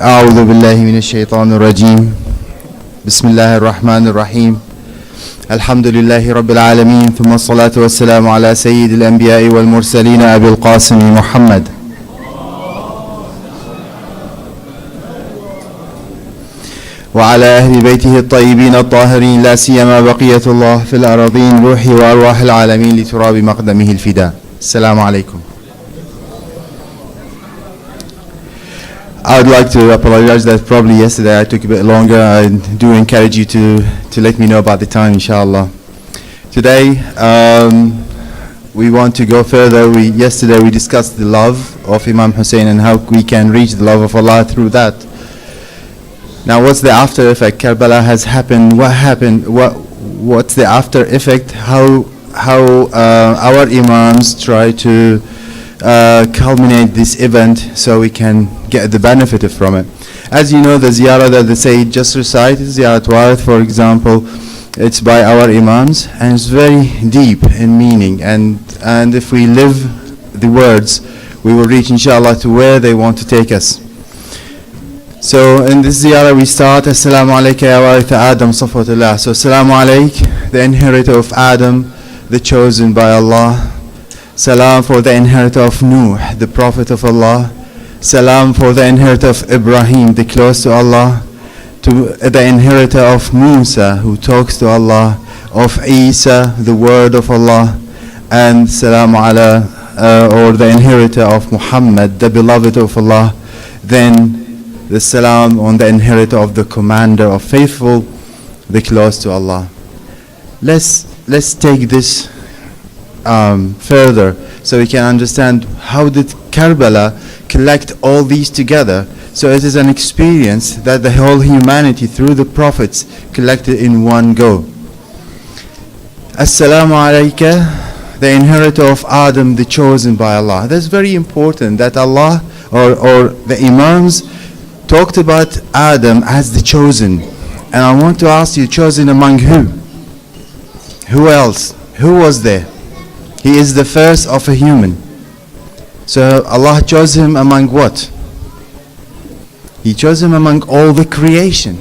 أعوذ بالله من الشيطان الرجيم. بسم الله الرحمن الرحيم. الحمد لله رب العالمين، ثم الصلاة والسلام على سيد الأنبياء والمرسلين أبي القاسم محمد وعلى أهل بيته الطيبين الطاهرين، لا سيما بقية الله في الأراضين، روحي وأرواح العالمين لتراب مقدمه الفداء. السلام عليكم. I would like to apologize that probably yesterday I took a bit longer. I do encourage you to let me know about the time, inshallah. Today we want to go further. Yesterday we discussed the love of Imam Hussein and how we can reach the love of Allah through that. Now what's the after effect? Karbala has happened. What happened? What's the after effect? How our Imams try to culminate this event so we can get the benefit from it. As you know, the ziyarah that the Sayyid just recited, Ziyarat Warith, for example, it's by our Imams and it's very deep in meaning, and if we live the words, we will reach inshallah to where they want to take us. So in this ziyarah we start, Assalamu alayka ya warith Adam Safwatullah. So Assalamu alayk, the inheritor of Adam, the chosen by Allah. Salam for the inheritor of Nuh, the prophet of Allah. Salam for the inheritor of Ibrahim, the close to Allah. To the inheritor of Musa, who talks to Allah. Of Isa, the word of Allah. And salam ala, or the inheritor of Muhammad, the beloved of Allah. Then the salam on the inheritor of the commander of faithful, the close to Allah. Let's take this further so we can understand how did Karbala collect all these together. So it is an experience that the whole humanity through the prophets collected in one go. Assalamu alayka, the inheritor of Adam, the chosen by Allah. That's very important that Allah or the Imams talked about Adam as the chosen. And I want to ask you, chosen among who? Who else? Who was there? He is the first of a human. So Allah chose him among what? He chose him among all the creation.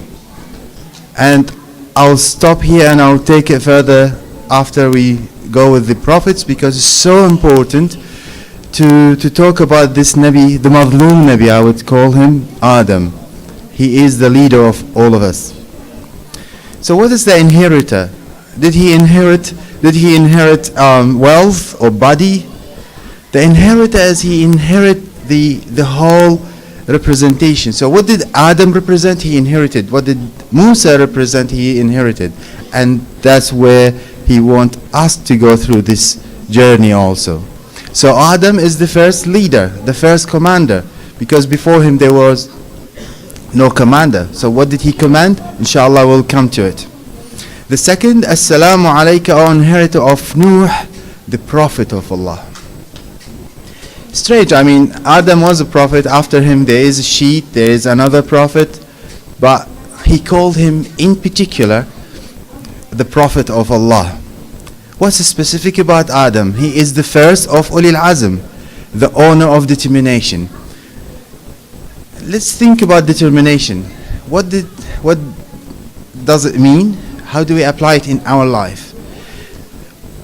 And I'll stop here and I'll take it further after we go with the prophets, because it's so important to talk about this Nabi, the Madloom Nabi, I would call him Adam. He is the leader of all of us. So what is the inheritor? Did he inherit wealth or body? The inheritor is he inherit the whole representation. So what did Adam represent? He inherited. What did Musa represent? He inherited. And that's where he wants us to go through this journey also. So Adam is the first leader, the first commander, because before him there was no commander. So what did he command? Inshallah we'll come to it. The second, Assalamu alayka, O inheritor of Nuh, the prophet of Allah. Strange, I mean, Adam was a prophet. After him there is a sheet, there is another prophet, but he called him in particular the prophet of Allah. What's specific about Adam? He is the first of Ulil Azm, the owner of determination. Let's think about determination. What does it mean? How do we apply it in our life?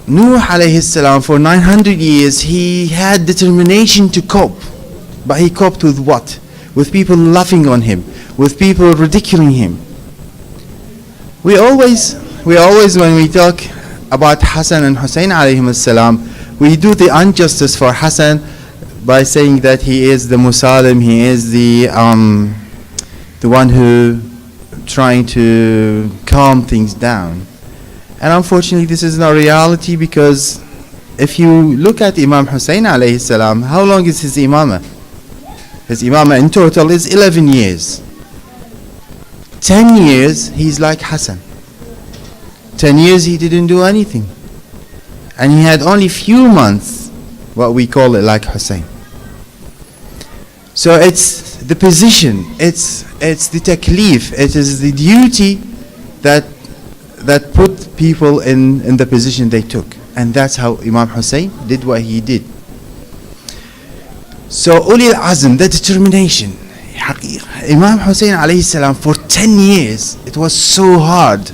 Nuh alayhi salam, for 900 years he had determination to cope. But he coped with what? With people laughing on him, with people ridiculing him. We always when we talk about Hassan and Hussein alayhim salam, we do the injustice for Hassan by saying that he is the Musalim, he is the one who trying to calm things down. And unfortunately this is not reality, because if you look at Imam Hussein alayhi salam, how long is his imamah? His imamah in total is 11 years. 10 years he's like Hassan. 10 years he didn't do anything. And he had only few months, what we call it, like Hussein. So it's the position, it's the taklif, it is the duty that put people in the position they took. And that's how Imam Hussein did what he did. So Ulil Azm, the determination. Imam Hussein alayhi salam, for 10 years, it was so hard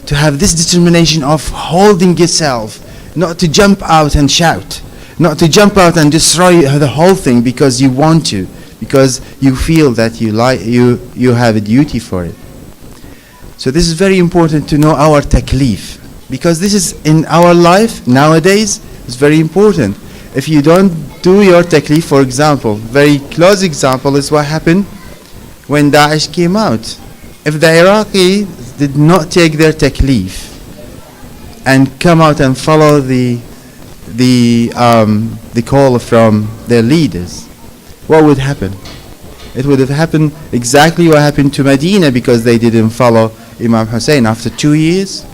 to have this determination of holding yourself, not to jump out and shout, not to jump out and destroy the whole thing because you want to, because you feel that you have a duty for it. So this is very important to know our taklif, because this is in our life nowadays. It's very important. If you don't do your taklif, for example, very close example is what happened when Daesh came out. If the Iraqis did not take their taklif and come out and follow the call from their leaders, what would happen? It would have happened exactly what happened to Medina, because they didn't follow Imam Hussein. After 2 years,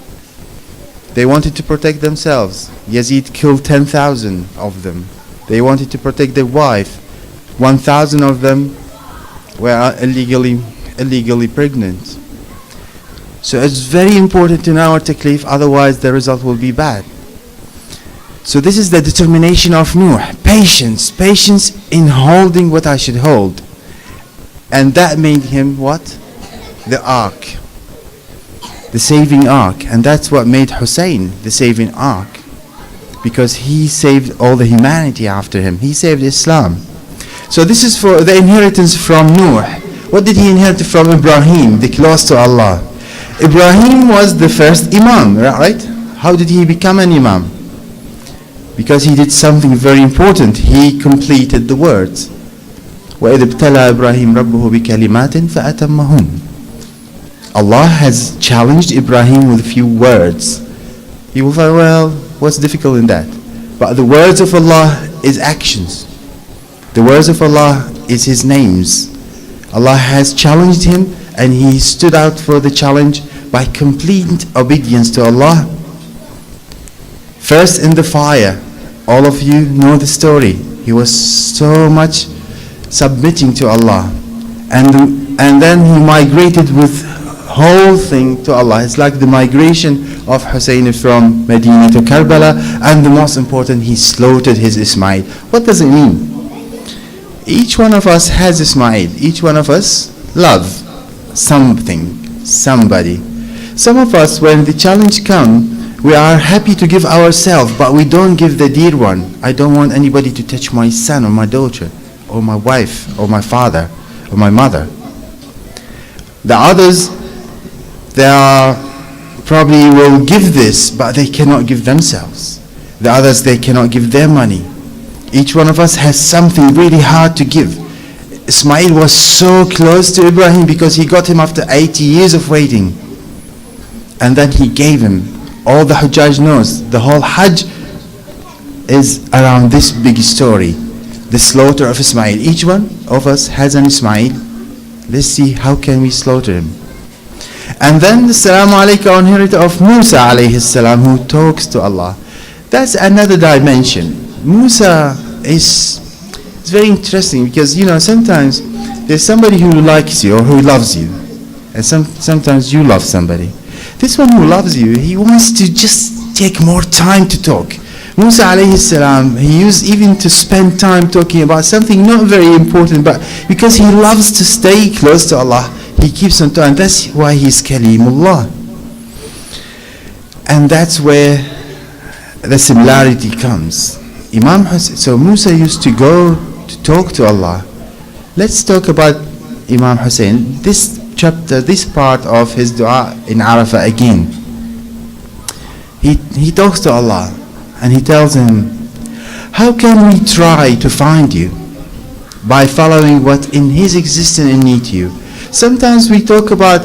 they wanted to protect themselves. Yazid killed 10,000 of them. They wanted to protect their wife. 1,000 of them were illegally pregnant. So it's very important to know our taklif, otherwise the result will be bad. So this is the determination of Nuh. Patience in holding what I should hold. And that made him what? The ark. The saving ark. And that's what made Hussein the saving ark, because he saved all the humanity after him. He saved Islam. So this is for the inheritance from Nuh. What did he inherit from Ibrahim, the close to Allah? Ibrahim was the first Imam, right? How did he become an Imam? Because he did something very important. He completed the words. وَإِذِ ابْتَلَى إِبْرَاهِيمُ رَبُّهُ بِكَلِمَاتٍ فَأَتَمَّهُنَّ. Allah has challenged Ibrahim with few words. You will find, well, what's difficult in that? But the words of Allah is actions. The words of Allah is His names. Allah has challenged him, and he stood out for the challenge by complete obedience to Allah. First in the fire, all of you know the story. He was so much submitting to Allah, and then he migrated with whole thing to Allah. It's like the migration of Hussein from Medina to Karbala, and the most important, he slaughtered his Ismail. What does it mean? Each one of us has Ismail. Each one of us love something, somebody. Some of us, when the challenge comes, we are happy to give ourselves, but we don't give the dear one. I don't want anybody to touch my son or my daughter or my wife or my father or my mother. The others, they are probably will give this, but they cannot give themselves. The others, they cannot give their money. Each one of us has something really hard to give. Ismail was so close to Ibrahim because he got him after 80 years of waiting. And then he gave him. All the Hujjaj knows, the whole Hajj is around this big story, the slaughter of Ismail. Each one of us has an Ismail. Let's see how can we slaughter him. And then the Salamu Alayka inheritor of Musa alayhi salam, who talks to Allah. That's another dimension. Musa is very interesting, because sometimes there's somebody who likes you or who loves you, and sometimes you love somebody. This one who loves you, he wants to just take more time to talk. Musa alayhi salam, he used even to spend time talking about something not very important, but because he loves to stay close to Allah, he keeps on talking. That's why he's Kalimullah. And that's where the similarity comes. Imam Hussein, so Musa used to go to talk to Allah. Let's talk about Imam Hussein. This chapter, this part of his dua in Arafah again. He talks to Allah and he tells him, how can we try to find you? By following what in his existence and need you. Sometimes we talk about,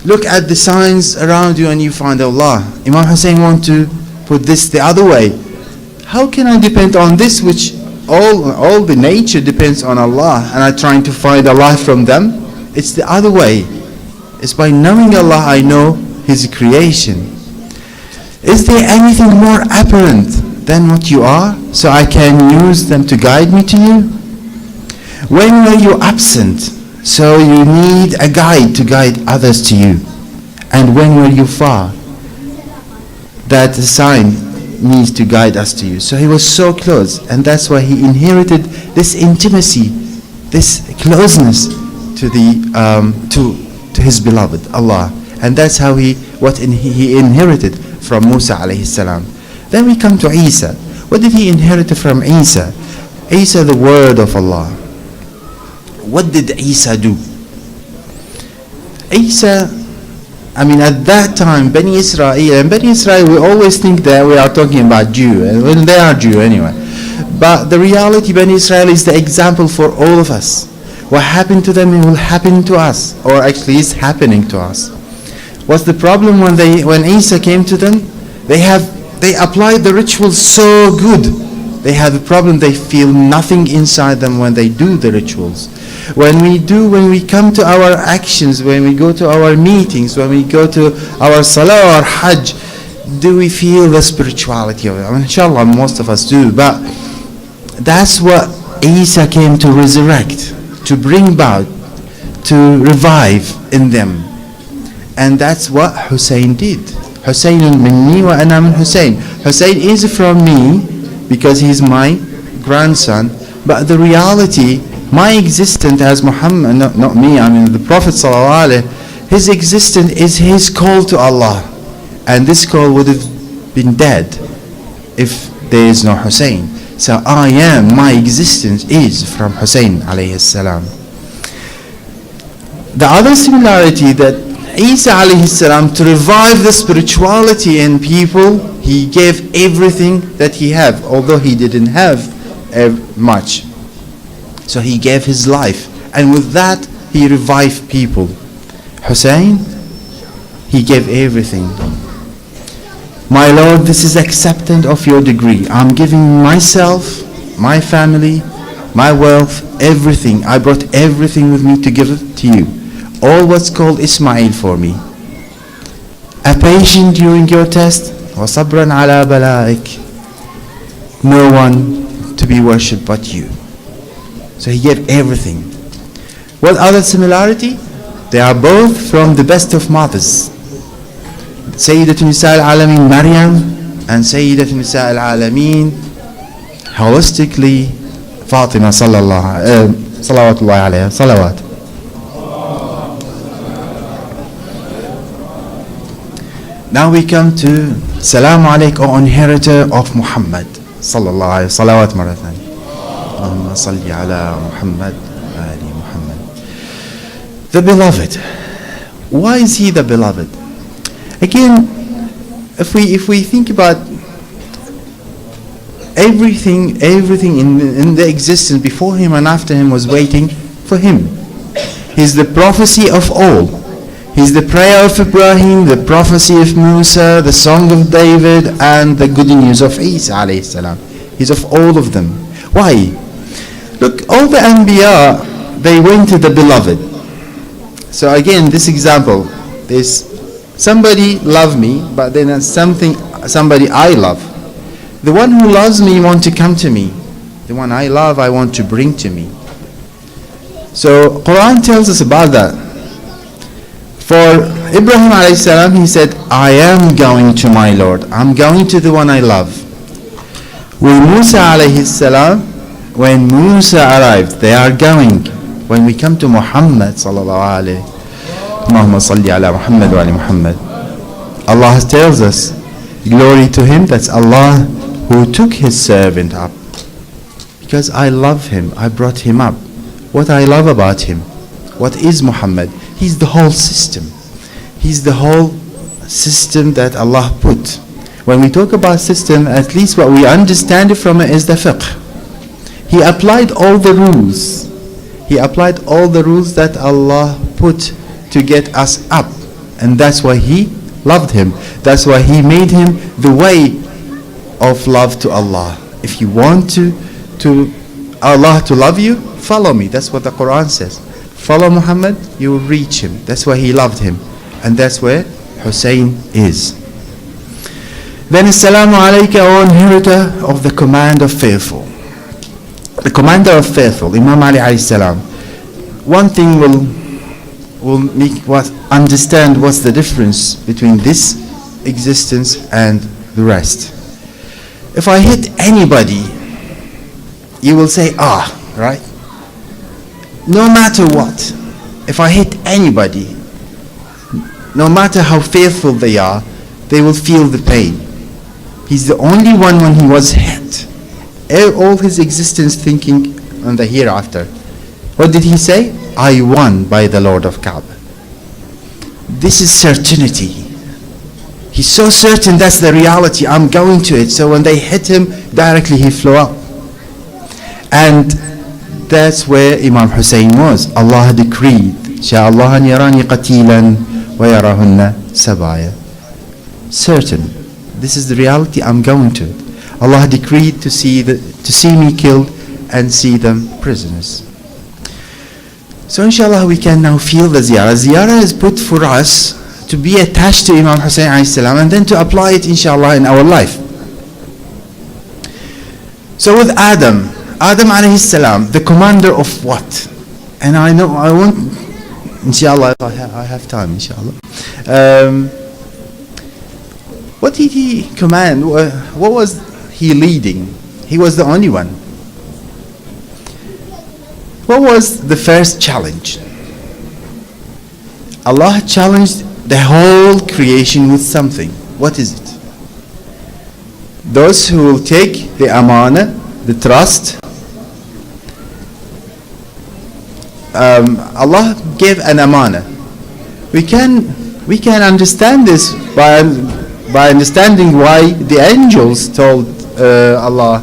look at the signs around you and you find Allah. Imam Hussein wants to put this the other way. How can I depend on this which all the nature depends on Allah, and I'm trying to find Allah from them? It's the other way. It's by knowing Allah I know His creation. Is there anything more apparent than what you are, so I can use them to guide me to you? When were you absent, so you need a guide to guide others to you? And when were you far, that the sign needs to guide us to you? So he was so close, and that's why he inherited this intimacy, this closeness to to his beloved Allah, and that's how he inherited from Musa alayhi salam. Then we come to Isa. What did he inherit from Isa? Isa, the word of Allah. What did Isa do? Isa, at that time, Bani Israel, we always think that we are talking about Jew, and they are Jew anyway. But the reality, Bani Israel is the example for all of us. What happened to them, it will happen to us, or actually is happening to us. What's the problem when Isa came to them? They applied the rituals so good. They have a problem, they feel nothing inside them when they do the rituals. When we come to our actions, when we go to our meetings, when we go to our salah or hajj, do we feel the spirituality of it? Inshallah, most of us do, but that's what Isa came to resurrect, to bring about, to revive in them. And that's what Hussein did. Hussein minni wa ana min Hussein. Hussein is from me because he's my grandson, but the reality, my existence as Muhammad, not me, the Prophet sallallahu alaihi wasallam, his existence is his call to Allah, and this call would have been dead if there is no Hussein. So my existence is from Hussein alayhi salam. The other similarity that Isa alayhi salam, to revive the spirituality in people, he gave everything that he had, although he didn't have much. So he gave his life, and with that he revived people. Hussein, he gave everything. My Lord, this is acceptance of your decree. I'm giving myself, my family, my wealth, everything. I brought everything with me to give it to you. All what's called Ismail for me. A patient during your test. وَصَبْرًا عَلَى بَلَائِكَ. No one to be worshipped but you. So he gave everything. What other similarity? They are both from the best of mothers. Sayyidatun Nisa al-Alamin Maryam and Sayyidatun Nisa al-Alamin holistically Fatima salawatullahi alayha salawat. Now we come to Salamu alaykum, O inheritor of Muhammad sallallahu alayhi salawat marathan. Allahumma salli ala Muhammad ali Muhammad. The beloved. Why is he the beloved? Again, if we think about everything in the existence before him and after him was waiting for him. He's the prophecy of all. He's the prayer of Ibrahim, the prophecy of Musa, the song of David, and the good news of Isa alayhi salam. He's of all of them. Why? Look, all the Anbiya, they went to the beloved. So again, this example, there's somebody love me, but then there's somebody I love. The one who loves me want to come to me. The one I love, I want to bring to me. So Quran tells us about that. For Ibrahim alayhi salam, he said, I am going to my Lord. I'm going to the one I love. With Musa alayhi salam, when Musa arrived, they are going. When we come to Muhammad sallallahu alayhi, Allahumma salli ala Muhammad wa ali Muhammad, Allah tells us, glory to him, that's Allah who took his servant up. Because I love him, I brought him up. What I love about him, what is Muhammad? He's the whole system. He's the whole system that Allah put. When we talk about system, at least what we understand from it is the fiqh. He applied all the rules. He applied all the rules that Allah put to get us up. And that's why he loved him. That's why he made him the way of love to Allah. If you want to Allah to love you, follow me. That's what the Quran says. Follow Muhammad, you will reach him. That's why he loved him. And that's where Hussein is. Then Assalamu alayka, O inheritor of the command of faithful. The commander of faithful, Imam Ali alayhi salam. One thing will make us understand what's the difference between this existence and the rest. If I hit anybody, you will say, right? no matter what, if I hit anybody, no matter how faithful they are, they will feel the pain. He's the only one when he was hit. All his existence thinking on the hereafter. What did he say? I won by the Lord of Kaaba. This is certainty. He's so certain that's the reality. I'm going to it. So when they hit him, directly he flew up. And that's where Imam Hussein was. Allah decreed, شاء الله أن يراني قتيلا ويراهن سبايا. Certain. This is the reality. I'm going to it. Allah decreed to see me killed and see them prisoners. So inshallah we can now feel the ziyarah. Ziyarah is put for us to be attached to Imam Hussein alayhi salam and then to apply it inshallah in our life. So with Adam alayhi salam, the commander of what? And I want, inshallah, I have time, inshallah. What did he command? What was he leading? He was the only one. What was the first challenge? Allah challenged the whole creation with something. What is it? Those who will take the amana, the trust. Allah gave an amana. We can understand this by understanding why the angels told Allah.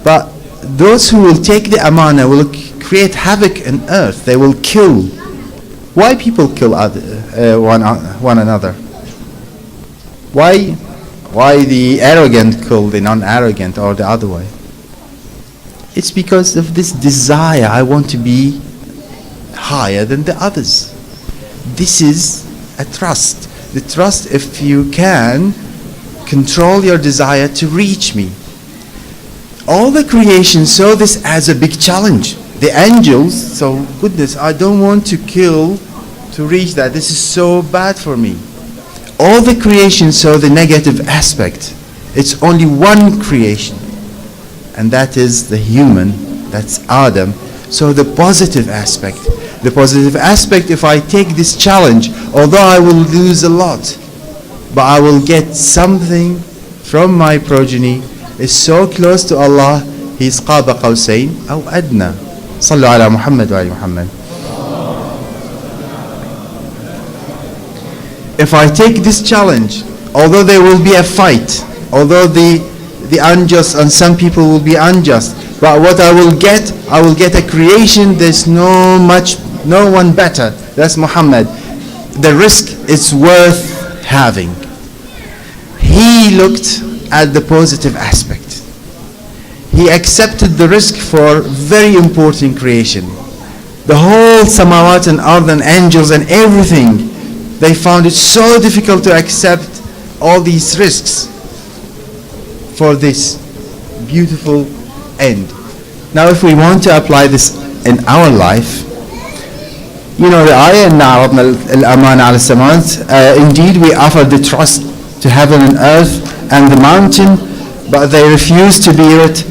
But those who will take the amana will create havoc on earth. They will kill. Why people kill one another? Why the arrogant kill the non-arrogant, or the other way? It's because of this desire. I want to be higher than the others. This is a trust. The trust, if you can control your desire to reach me. All the creation saw this as a big challenge. The angels, so goodness, I don't want to kill to reach that. This is so bad for me. All the creation saw the negative aspect. It's only one creation, and that is the human, that's Adam. So the positive aspect. The positive aspect, if I take this challenge, although I will lose a lot, but I will get something from my progeny, is so close to Allah, he's قاب قوسين أو أدنى. صلوا على محمد وعلى محمد. If I take this challenge, although there will be a fight, although the unjust and some people will be unjust, but what I will get a creation. There's no one better. That's Muhammad. The risk is worth having. He looked at the positive aspect. He accepted the risk for very important creation. The whole samawat and ard and angels and everything, they found it so difficult to accept all these risks for this beautiful end. Now if we want to apply this in our life, you know the ayah, indeed we offer the trust to heaven and earth and the mountain, but they refused to bear it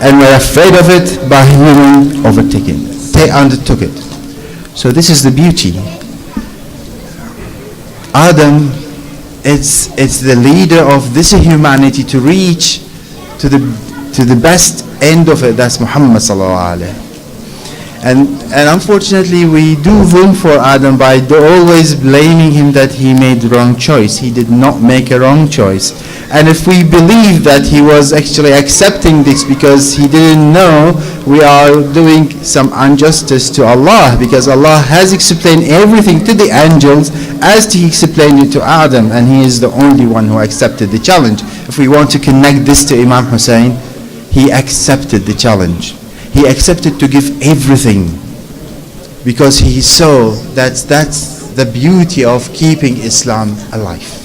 and were afraid of it, but human overtaken. They undertook it. So this is the beauty. Adam, it's the leader of this humanity to reach to the best end of it. That's Muhammad sallallahu alaihi. And unfortunately we do room for Adam by always blaming him that he made the wrong choice. He did not make a wrong choice. And if we believe that he was actually accepting this because he didn't know, we are doing some injustice to Allah, because Allah has explained everything to the angels as he explained it to Adam, and he is the only one who accepted the challenge. If we want to connect this to Imam Hussein, he accepted the challenge. He accepted to give everything because he saw that's the beauty of keeping Islam alive.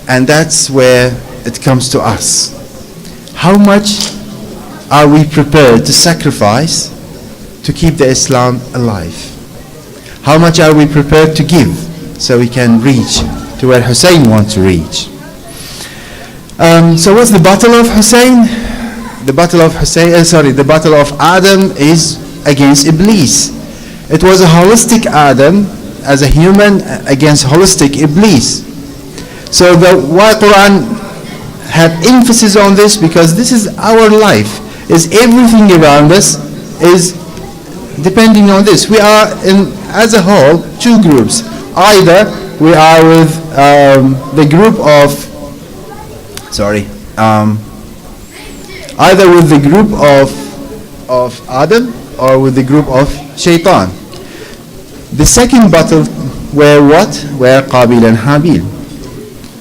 And that's where it comes to us. How much are we prepared to sacrifice to keep the Islam alive? How much are we prepared to give so we can reach to where Hussein wants to reach? So what's the battle of Hussein? The battle of Adam is against Iblis. It was a holistic Adam as a human against holistic Iblis. So why Quran have emphasis on this? Because this is our life. Is everything around us is depending on this. We are in, as a whole, two groups. Either we are with the group of, either with the group of Adam or with the group of Shaitan. The second battle were what? Were Qabil and Habil.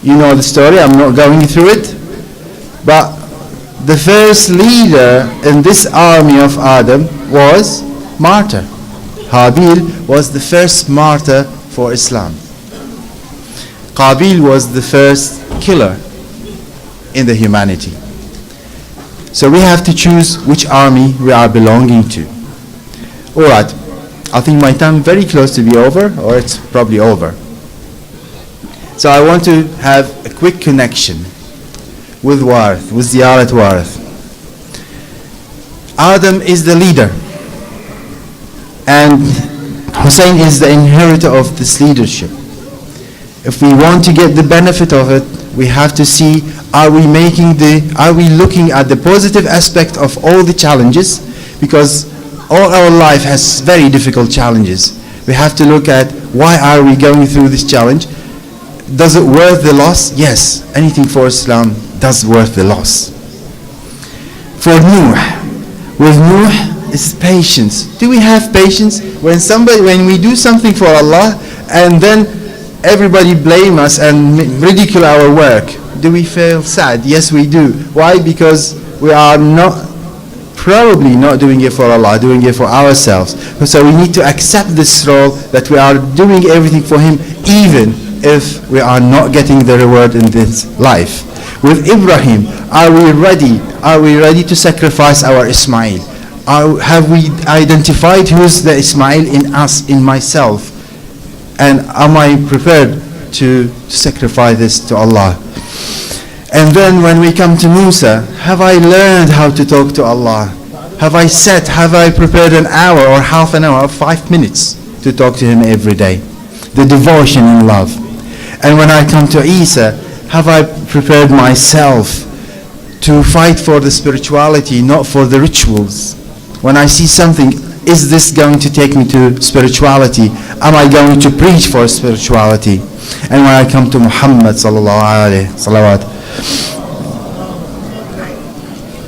You know the story, I'm not going through it. But the first leader in this army of Adam was martyr. Habil was the first martyr for Islam. Qabil was the first killer in the humanity. So we have to choose which army we are belonging to. Alright, I think my time is very close to be over, or it's probably over. So I want to have a quick connection with Warith, with Ziyarat Warith. Adam is the leader, and Hussein is the inheritor of this leadership. If we want to get the benefit of it, we have to see, are we looking at the positive aspect of all the challenges? Because all our life has very difficult challenges. We have to look at, why are we going through this challenge? Does it worth the loss? Yes, anything for Islam does worth the loss. For with Nuh is patience. Do we have patience? When we do something for Allah and then everybody blame us and ridicule our work, do we feel sad? Yes, we do. Why? Because we are probably not doing it for Allah, doing it for ourselves. So we need to accept this role that we are doing everything for Him, even if we are not getting the reward in this life. With Ibrahim, are we ready? Are we ready to sacrifice our Ismail? Have we identified who's the Ismail in us, in myself? And am I prepared to sacrifice this to Allah? And then when we come to Musa, have I learned how to talk to Allah? Have I prepared an hour or half an hour or 5 minutes to talk to Him every day? The devotion and love. And when I come to Isa, have I prepared myself to fight for the spirituality, not for the rituals? When I see something, is this going to take me to spirituality? Am I going to preach for spirituality? And when I come to Muhammad sallallahu alaihi salawat,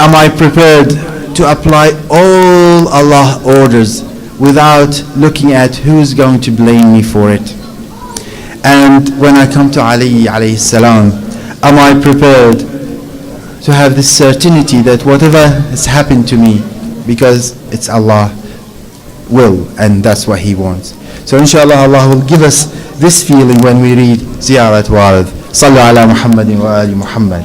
am I prepared to apply all Allah orders without looking at who's going to blame me for it? And when I come to Ali alayhi salam, am I prepared to have this certainty that whatever has happened to me, because it's Allah will, and that's what He wants. So inshallah, Allah will give us this feeling when we read Ziyarat Warith. Sallu ala Muhammadin wa ali Muhammad.